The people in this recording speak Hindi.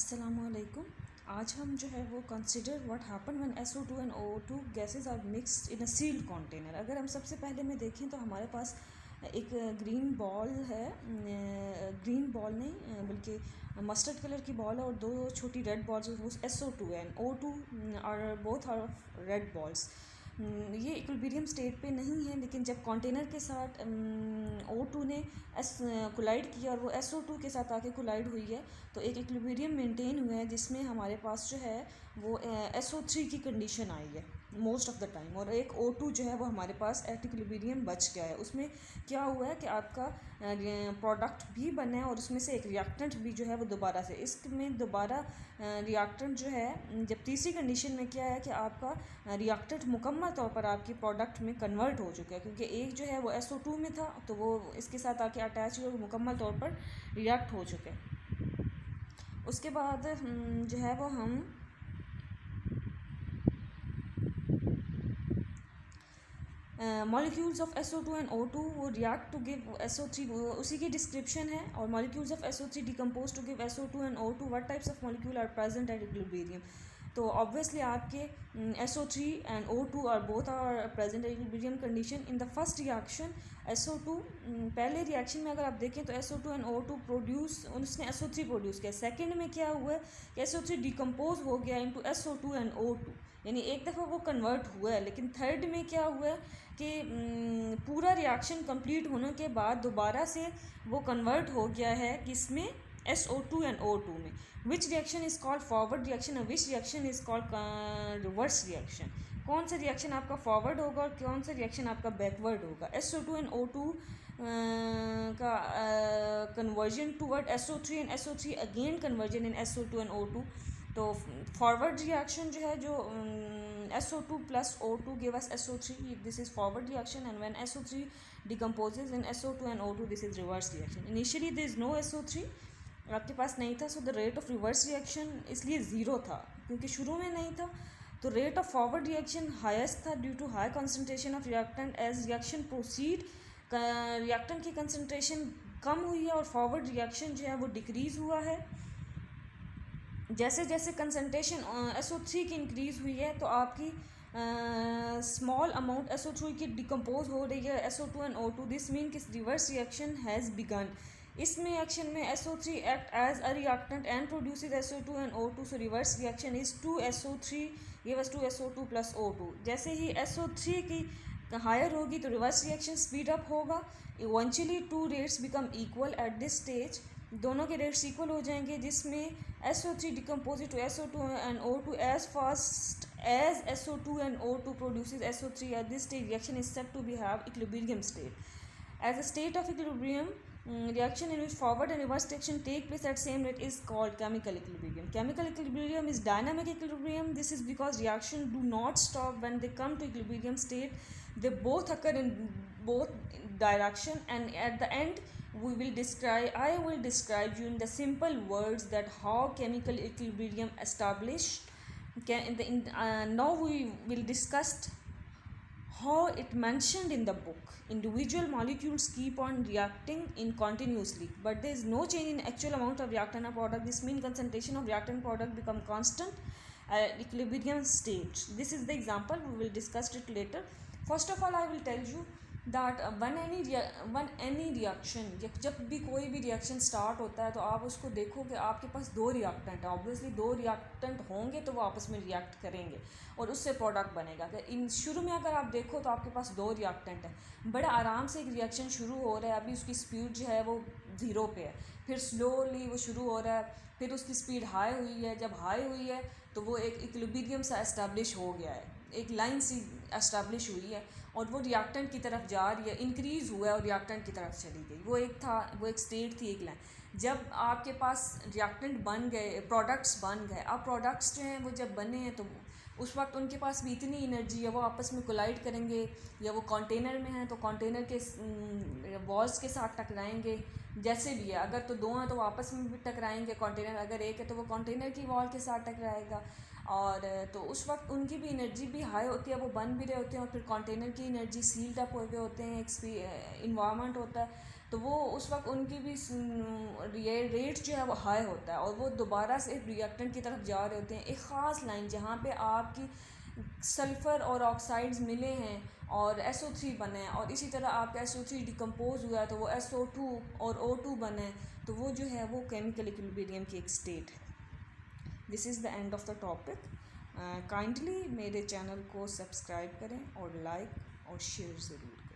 अस्सलामुअलैकुम। आज हम जो है वो consider what happen when SO2 and O2 gases are mixed in a sealed container. अगर हम सबसे पहले में देखें तो हमारे पास एक ग्रीन बॉल है, ग्रीन बॉल नहीं बल्कि मस्टर्ड कलर की बॉल है और दो छोटी रेड बॉल्स, वो SO2 and O2 are both are red balls. ये इक्विलिब्रियम स्टेट पे नहीं है, लेकिन जब कंटेनर के साथ O2 ने कोलाइड किया और वो SO2 के साथ आके कोलाइड हुई है तो एक इक्विलिब्रियम मेंटेन हुआ है, जिसमें हमारे पास जो है वो SO3 की कंडीशन आई है मोस्ट ऑफ द टाइम, और एक O2 जो है वो हमारे पास एट इक्विलिब्रियम बच गया है। उसमें क्या हुआ है कि आपका प्रोडक्ट भी बना है और उसमें से एक रिएक्टेंट भी जो है वो दोबारा से, इसमें दोबारा रिएक्टेंट जो है, जब तीसरी कंडीशन में क्या है कि आपका रिएक्टेंट मुकम्मल तौर पर आपकी प्रोडक्ट में कन्वर्ट हो चुका है, क्योंकि एक जो है वो SO2 में था तो वो इसके साथ आके अटैच हुआ, मुकम्मल तौर पर रिएक्ट हो चुके हैं। उसके बाद जो है वो हम molecules of SO2 and O2 वो रिएक्ट टू गिव SO3, उसी की डिस्क्रिप्शन है। और molecules of SO3 decompose to give SO2 and O2, what types of molecule are present at equilibrium. तो ऑब्वियसली आपके SO3 and O2 are both are present at equilibrium condition in the first reaction. SO2 पहले रिएक्शन में अगर आप देखें तो SO2 एंड O2 प्रोड्यूस, उसने SO3 प्रोड्यूस किया। सेकंड में क्या हुआ है कि SO3 डिकम्पोज हो गया इनटू SO2 एंड O2, यानी एक दफ़ा वो कन्वर्ट हुआ है। लेकिन थर्ड में क्या हुआ है कि पूरा रिएक्शन कंप्लीट होने के बाद दोबारा से वो कन्वर्ट हो गया है किसमें, SO2 एंड O2 में। Which reaction is called forward reaction और which reaction is called reverse reaction. कौन सा रिएक्शन आपका फॉरवर्ड होगा और कौन सा रिएक्शन आपका बैकवर्ड होगा। SO2 एंड O2 का conversion toward SO3 and SO3 again conversion in SO2 and O2। तो फॉरवर्ड रिएक्शन जो है, जो SO2 plus O2 give us SO3, this is forward reaction, and when SO3 decomposes in SO2 and O2, this is reverse reaction. Initially there is no SO3, आपके पास नहीं था, so the rate of reverse reaction इसलिए ज़ीरो था क्योंकि शुरू में नहीं था। तो rate of forward reaction highest था due to high concentration of reactant. As reaction proceed, reactant की कंसनट्रेशन कम हुई है और फॉरवर्ड रिएक्शन जो है वो डिक्रीज़ हुआ है। जैसे जैसे कंसनट्रेशन SO3 की इंक्रीज़ हुई है तो आपकी स्मॉल अमाउंट SO3 की डिकम्पोज हो रही है SO2 and O2। This mean कि रिवर्स रिएक्शन हैज़ बिगन। इसमें एक्शन में SO3 act as a reactant and produces SO2 and O2, so reverse reaction is 2SO3 give us 2SO2 plus O2। जैसे ही SO3 की हायर होगी तो रिवर्स रिएक्शन स्पीड अप होगा। Eventually two rates become equal at this stage, दोनों के रेट्स इक्वल हो जाएंगे, जिसमें SO3 decompose to SO2 and O2 as fast as SO2 and O2 produces SO3 at this stage reaction is said to be have equilibrium state. As a state of equilibrium reaction in which forward and reverse reaction take place at same rate is called chemical equilibrium. Chemical equilibrium is dynamic equilibrium. This is because reaction do not stop when they come to equilibrium state. They both occur in both direction, and at the end I will describe you in the simple words that how chemical equilibrium established. Now we will discuss how it mentioned in the book. Individual molecules keep on reacting in continuously, but there is no change in actual amount of reactant or product. This means concentration of reactant product become constant at equilibrium state. This is the example, we will discuss it later. First of all, I will tell you that when any reaction, जब भी कोई भी रिएक्शन स्टार्ट होता है तो आप उसको देखो कि आपके पास दो रिएक्टेंट है। ऑब्वियसली दो रिएक्टेंट होंगे तो वो आपस में रिएक्ट करेंगे और उससे प्रोडक्ट बनेगा। तो इन शुरू में अगर आप देखो तो आपके पास दो रिएक्टेंट है, बड़ा आराम से एक रिएक्शन शुरू हो रहा है, अभी उसकी स्पीड जो है वो 0 पे है, फिर स्लोली वो शुरू हो रहा है, फिर उसकी स्पीड हाई हुई है। जब हाई हुई है तो वो एक इक्विलिब्रियम सा एस्टैब्लिश हो गया है, एक लाइन सी एस्टैब्लिश हुई है और वो रिएक्टेंट की तरफ जा रही है, इंक्रीज़ हुआ है और रिएक्टेंट की तरफ चली गई। वो एक स्टेट थी, एक लाइन। जब आपके पास रिएक्टेंट बन गए, प्रोडक्ट्स बन गए, अब प्रोडक्ट्स जो हैं वो जब बने हैं तो उस वक्त उनके पास भी इतनी एनर्जी है, वो आपस में कोलाइड करेंगे, या वो कंटेनर में हैं तो कंटेनर के वॉल्स के साथ टकराएंगे। जैसे भी है, अगर तो दो हैं तो वो आपस में भी टकराएंगे, कंटेनर अगर एक है तो वो कंटेनर की वॉल के साथ टकराएगा। और तो उस वक्त उनकी भी एनर्जी भी हाई होती है, वो बन भी रहे होते हैं और फिर कंटेनर की एनर्जी सील्ड अप हुए होते हैं, एक इन्वायरमेंट होता है। तो वो उस वक्त उनकी भी रेट जो है वो हाई होता है और वो दोबारा से रिएक्टेंट की तरफ जा रहे होते हैं। एक ख़ास लाइन जहाँ पे आपकी सल्फ़र और ऑक्साइड्स मिले हैं और SO3 बने हैं और इसी तरह आपका SO3 डिकम्पोज हुआ है तो वो SO2 और O2 बने हैं, तो वो जो है वो केमिकल इक्विलिब्रियम की एक स्टेट है। This is the end of the topic. Kindly मेरे चैनल को सब्सक्राइब करें और लाइक और शेयर ज़रूर करें।